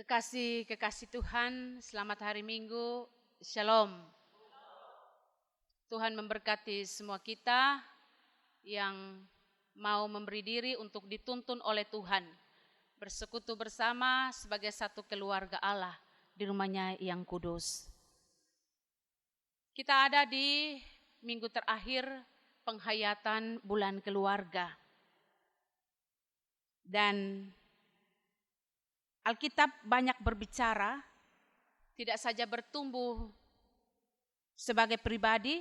Kekasih Tuhan, selamat hari Minggu, Shalom. Tuhan memberkati semua kita yang mau memberi diri untuk dituntun oleh Tuhan, bersekutu bersama sebagai satu keluarga Allah di rumahnya yang kudus. Kita ada di minggu terakhir penghayatan bulan keluarga. Dan Alkitab banyak berbicara, tidak saja bertumbuh sebagai pribadi,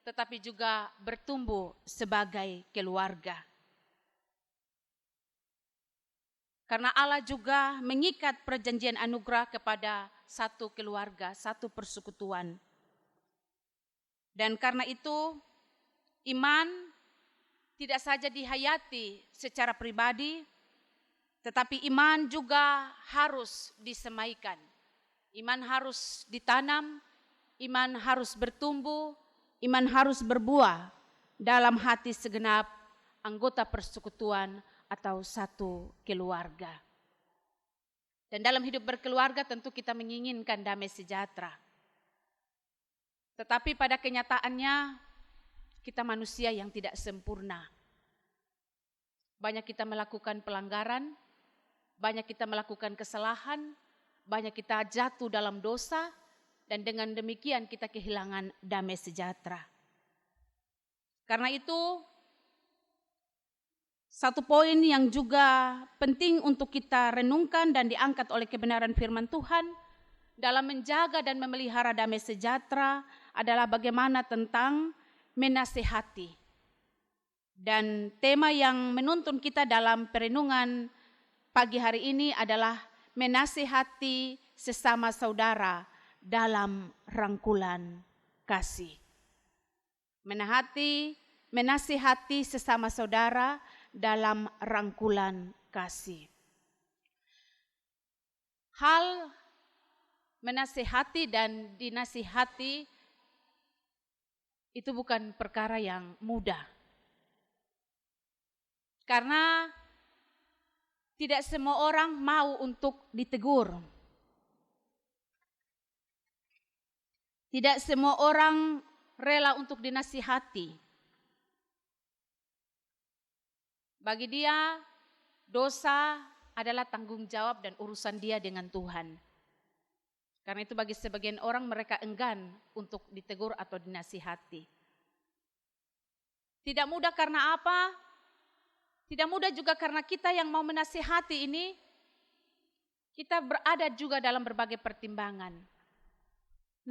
tetapi juga bertumbuh sebagai keluarga. Karena Allah juga mengikat perjanjian anugerah kepada satu keluarga, satu persekutuan. Dan karena itu, iman tidak saja dihayati secara pribadi, tetapi iman juga harus disemaikan. Iman harus ditanam, iman harus bertumbuh, iman harus berbuah dalam hati segenap anggota persekutuan atau satu keluarga. Dan dalam hidup berkeluarga tentu kita menginginkan damai sejahtera. Tetapi pada kenyataannya kita manusia yang tidak sempurna. Banyak kita melakukan pelanggaran, banyak kita melakukan kesalahan, banyak kita jatuh dalam dosa, dan dengan demikian kita kehilangan damai sejahtera. Karena itu, satu poin yang juga penting untuk kita renungkan dan diangkat oleh kebenaran firman Tuhan dalam menjaga dan memelihara damai sejahtera adalah bagaimana tentang menasihati. Dan tema yang menuntun kita dalam perenungan pagi hari ini adalah menasihati sesama saudara dalam rangkulan kasih. Menasihati sesama saudara dalam rangkulan kasih. Hal menasihati dan dinasihati itu bukan perkara yang mudah. Karena tidak semua orang mau untuk ditegur. Tidak semua orang rela untuk dinasihati. Bagi dia, dosa adalah tanggung jawab dan urusan dia dengan Tuhan. Karena itu bagi sebagian orang mereka enggan untuk ditegur atau dinasihati. Tidak mudah karena apa? Tidak mudah juga karena kita yang mau menasihati ini, kita berada juga dalam berbagai pertimbangan.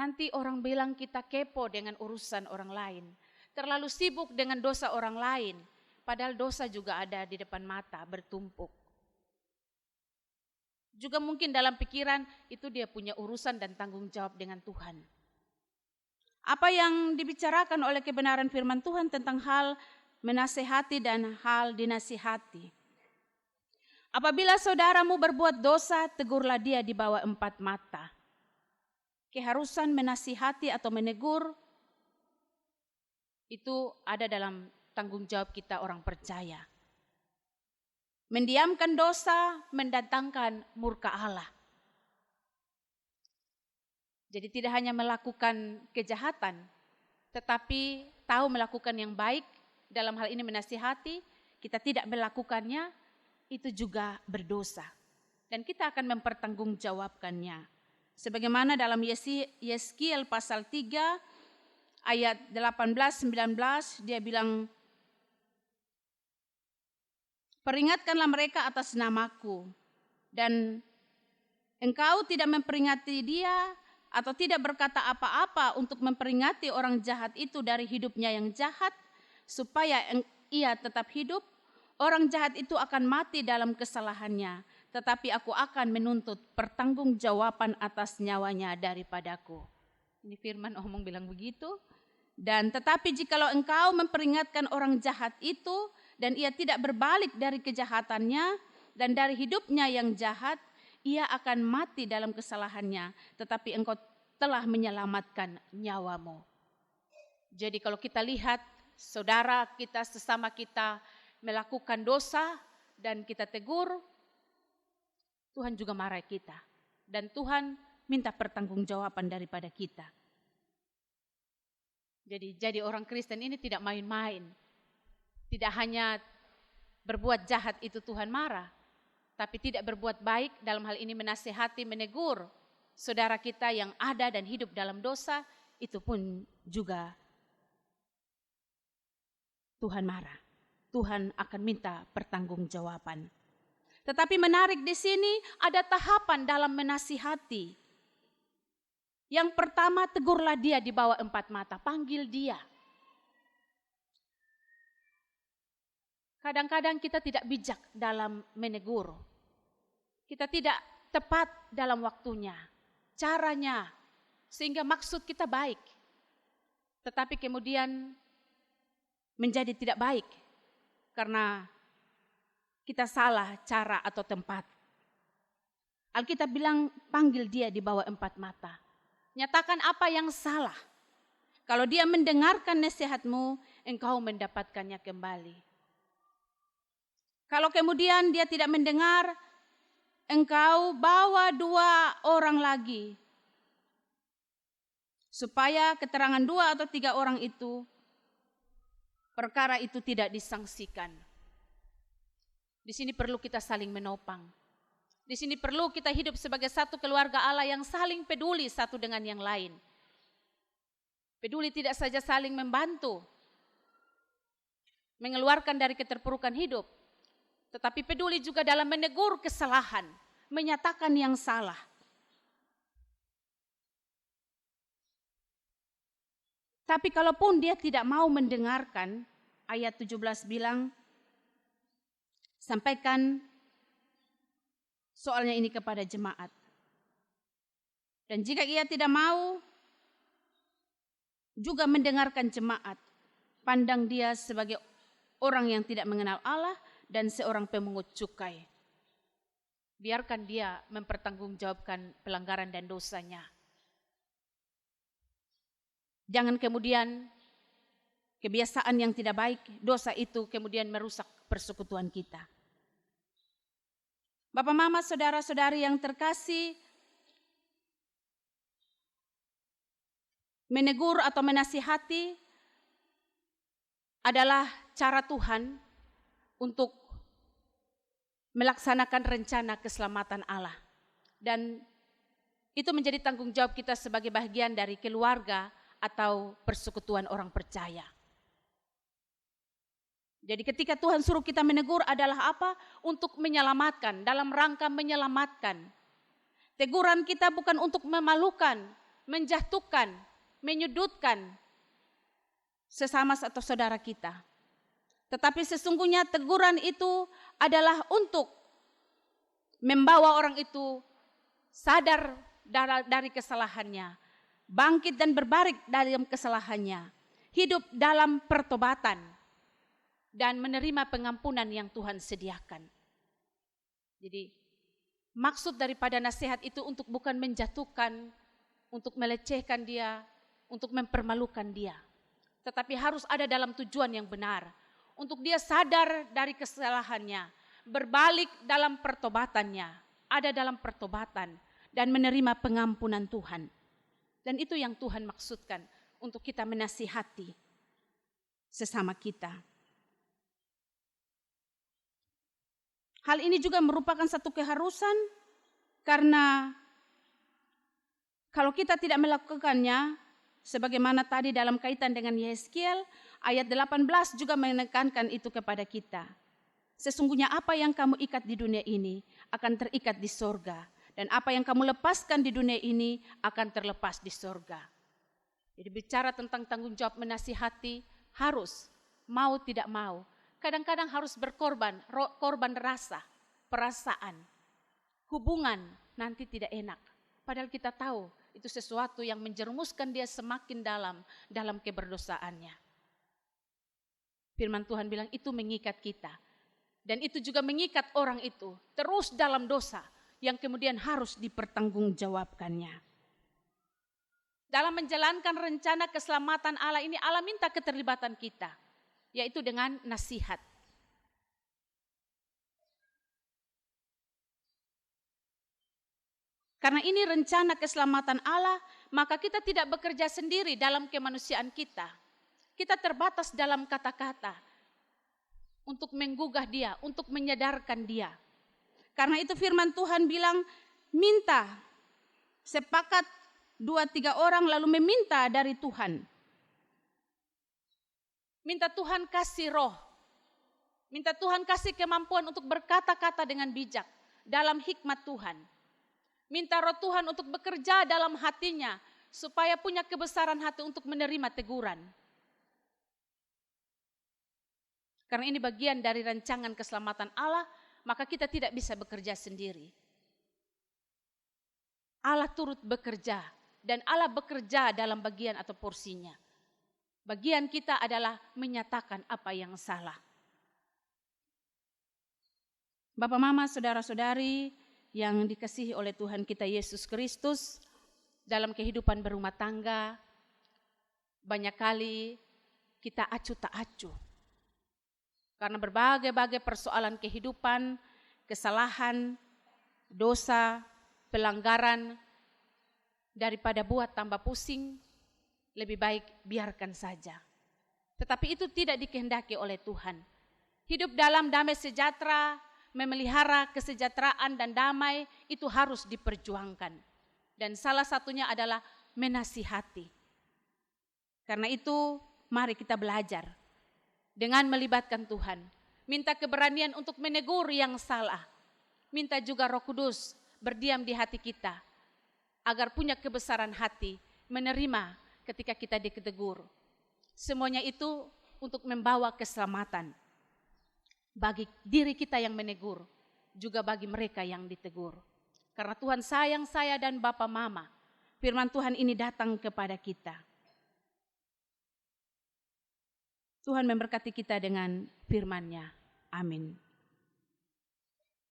Nanti orang bilang kita kepo dengan urusan orang lain, terlalu sibuk dengan dosa orang lain, padahal dosa juga ada di depan mata, bertumpuk. Juga mungkin dalam pikiran itu dia punya urusan dan tanggung jawab dengan Tuhan. Apa yang dibicarakan oleh kebenaran firman Tuhan tentang hal menasihati dan hal dinasihati. Apabila saudaramu berbuat dosa, tegurlah dia di bawah 4 mata. Keharusan menasihati atau menegur itu ada dalam tanggung jawab kita orang percaya. Mendiamkan dosa mendatangkan murka Allah. Jadi tidak hanya melakukan kejahatan, tetapi tahu melakukan yang baik. Dalam hal ini menasihati, kita tidak melakukannya, itu juga berdosa. Dan kita akan mempertanggungjawabkannya. Sebagaimana dalam Yeskiel pasal 3 ayat 18-19 dia bilang, peringatkanlah mereka atas namaku, dan engkau tidak memperingati dia atau tidak berkata apa-apa untuk memperingati orang jahat itu dari hidupnya yang jahat, supaya ia tetap hidup. Orang jahat itu akan mati dalam kesalahannya, tetapi aku akan menuntut pertanggungjawaban atas nyawanya daripadaku. Ini firman omong bilang begitu. Dan tetapi jikalau engkau memperingatkan orang jahat itu, dan ia tidak berbalik dari kejahatannya dan dari hidupnya yang jahat, ia akan mati dalam kesalahannya, tetapi engkau telah menyelamatkan nyawamu. Jadi kalau kita lihat saudara kita, sesama kita melakukan dosa dan kita tegur, Tuhan juga marah kita. Dan Tuhan minta pertanggungjawaban daripada kita. Jadi orang Kristen ini tidak main-main. Tidak hanya berbuat jahat itu Tuhan marah, tapi tidak berbuat baik, dalam hal ini menasihati, menegur saudara kita yang ada dan hidup dalam dosa, itu pun juga Tuhan marah. Tuhan akan minta pertanggungjawaban. Tetapi menarik di sini ada tahapan dalam menasihati. Yang pertama, tegurlah dia di bawah 4 mata, panggil dia. Kadang-kadang kita tidak bijak dalam menegur. Kita tidak tepat dalam waktunya, caranya, sehingga maksud kita baik. Tetapi kemudian menjadi tidak baik karena kita salah cara atau tempat. Alkitab bilang panggil dia di bawah 4 mata. Nyatakan apa yang salah. Kalau dia mendengarkan nasihatmu, engkau mendapatkannya kembali. Kalau kemudian dia tidak mendengar, engkau bawa 2 orang lagi. Supaya keterangan 2 atau 3 orang itu, perkara itu tidak disangsikan. Di sini perlu kita saling menopang. Di sini perlu kita hidup sebagai satu keluarga Allah yang saling peduli satu dengan yang lain. Peduli tidak saja saling membantu, mengeluarkan dari keterpurukan hidup, tetapi peduli juga dalam menegur kesalahan, menyatakan yang salah. Tapi kalaupun dia tidak mau mendengarkan, ayat 17 bilang, sampaikan soalnya ini kepada jemaat. Dan jika ia tidak mau juga mendengarkan jemaat, pandang dia sebagai orang yang tidak mengenal Allah dan seorang pemungut cukai. Biarkan dia mempertanggungjawabkan pelanggaran dan dosanya. Jangan kemudian kebiasaan yang tidak baik, dosa itu kemudian merusak persekutuan kita. Bapak, mama, saudara-saudari yang terkasih, menegur atau menasihati adalah cara Tuhan untuk melaksanakan rencana keselamatan Allah. Dan itu menjadi tanggung jawab kita sebagai bagian dari keluarga atau persekutuan orang percaya. Jadi ketika Tuhan suruh kita menegur adalah apa? Untuk menyelamatkan, dalam rangka menyelamatkan. Teguran kita bukan untuk memalukan, menjatuhkan, menyudutkan sesama atau saudara kita. Tetapi sesungguhnya teguran itu adalah untuk membawa orang itu sadar dari kesalahannya, bangkit dan berbalik dari kesalahannya, hidup dalam pertobatan, dan menerima pengampunan yang Tuhan sediakan. Jadi maksud daripada nasihat itu untuk bukan menjatuhkan, untuk melecehkan dia, untuk mempermalukan dia. Tetapi harus ada dalam tujuan yang benar. Untuk dia sadar dari kesalahannya, berbalik dalam pertobatannya, ada dalam pertobatan, dan menerima pengampunan Tuhan. Dan itu yang Tuhan maksudkan untuk kita menasihati sesama kita. Hal ini juga merupakan satu keharusan karena kalau kita tidak melakukannya, sebagaimana tadi dalam kaitan dengan Yeskiel, ayat 18 juga menekankan itu kepada kita. Sesungguhnya apa yang kamu ikat di dunia ini akan terikat di sorga. Dan apa yang kamu lepaskan di dunia ini akan terlepas di sorga. Jadi bicara tentang tanggung jawab menasihati, harus, mau tidak mau. Kadang-kadang harus berkorban, korban rasa, perasaan, hubungan nanti tidak enak. Padahal kita tahu itu sesuatu yang menjerumuskan dia semakin dalam keberdosaannya. Firman Tuhan bilang itu mengikat kita. Dan itu juga mengikat orang itu terus dalam dosa yang kemudian harus dipertanggungjawabkannya. Dalam menjalankan rencana keselamatan Allah ini, Allah minta keterlibatan kita, yaitu dengan nasihat. Karena ini rencana keselamatan Allah, maka kita tidak bekerja sendiri dalam kemanusiaan kita. Kita terbatas dalam kata-kata untuk menggugah dia, untuk menyadarkan dia. Karena itu firman Tuhan bilang, minta, sepakat 2-3 orang lalu meminta dari Tuhan. Minta Tuhan kasih roh. Minta Tuhan kasih kemampuan untuk berkata-kata dengan bijak dalam hikmat Tuhan. Minta roh Tuhan untuk bekerja dalam hatinya supaya punya kebesaran hati untuk menerima teguran. Karena ini bagian dari rancangan keselamatan Allah, maka kita tidak bisa bekerja sendiri. Allah turut bekerja dan Allah bekerja dalam bagian atau porsinya. Bagian kita adalah menyatakan apa yang salah. Bapak, Mama, saudara-saudari yang dikasihi oleh Tuhan kita Yesus Kristus, dalam kehidupan berumah tangga, banyak kali kita acuh tak acuh. Karena berbagai-bagai persoalan kehidupan, kesalahan, dosa, pelanggaran, daripada buat tambah pusing, lebih baik biarkan saja. Tetapi itu tidak dikehendaki oleh Tuhan. Hidup dalam damai sejahtera, memelihara kesejahteraan dan damai itu harus diperjuangkan. Dan salah satunya adalah menasihati. Karena itu mari kita belajar dengan melibatkan Tuhan. Minta keberanian untuk menegur yang salah. Minta juga Roh Kudus berdiam di hati kita. Agar punya kebesaran hati menerima ketika kita ditegur. Semuanya itu untuk membawa keselamatan. Bagi diri kita yang menegur, juga bagi mereka yang ditegur. Karena Tuhan sayang saya dan Bapa Mama, firman Tuhan ini datang kepada kita. Tuhan memberkati kita dengan firman-Nya. Amin.